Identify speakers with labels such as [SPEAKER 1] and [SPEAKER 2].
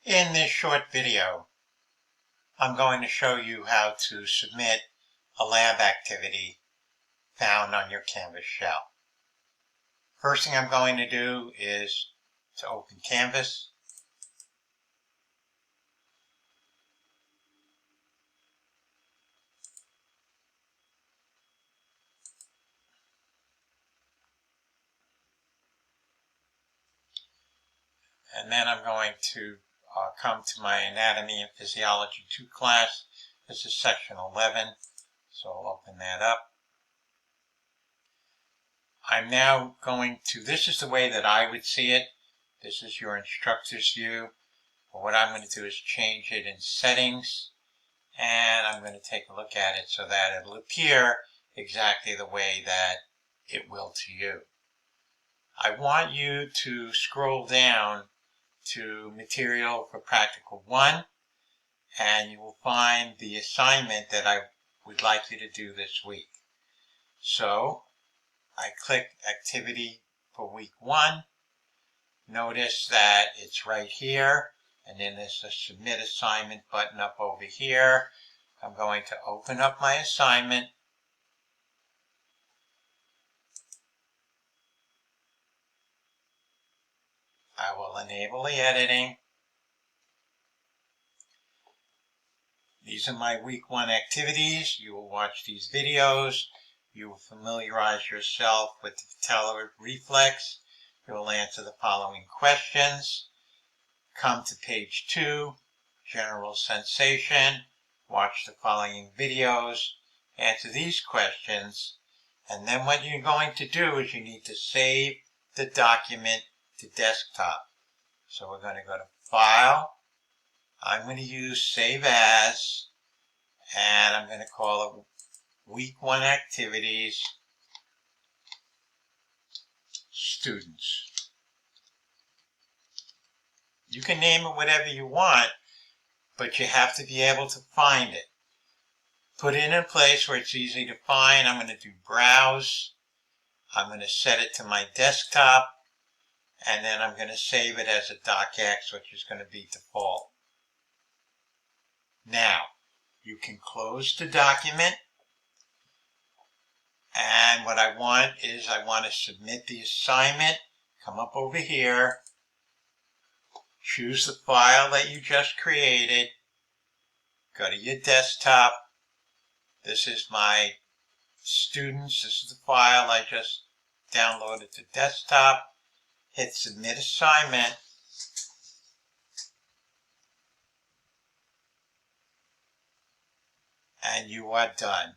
[SPEAKER 1] In this short video, I'm going to show you how to submit a lab activity found on your Canvas shell. First thing I'm going to do is to open Canvas. And then I'm going to come to my Anatomy and Physiology 2 class. This is section 11, so I'll open that up. I'm now going to, this is the way that I would see it. This is your instructor's view. But what I'm going to do is change it in settings, and I'm going to take a look at it so that it'll appear exactly the way that it will to you. I want you to scroll down to Material for Practical 1, and you will find the assignment that I would like you to do this week. So I click Activity for Week 1. Notice that it's right here, and then there's a Submit Assignment button up over here. I'm going to open up my assignment. I will enable the editing. These are my Week 1 activities. You will watch these videos. You will familiarize yourself with the patellar reflex. You will answer the following questions. Come to page 2, general sensation. Watch the following videos. Answer these questions. And then what you're going to do is you need to save the document to desktop. So we're going to go to File. I'm going to use Save As, and I'm going to call it Week 1 Activities, Students. You can name it whatever you want, but you have to be able to find it. Put it in a place where it's easy to find. I'm going to do Browse. I'm going to set it to my desktop, and then I'm going to save it as a docx, which is going to be default. Now, you can close the document, and what I want is I want to submit the assignment. Come up over here, choose the file that you just created, go to your desktop. This is my students. This is the file I just downloaded to desktop. Hit Submit Assignment. And you are done.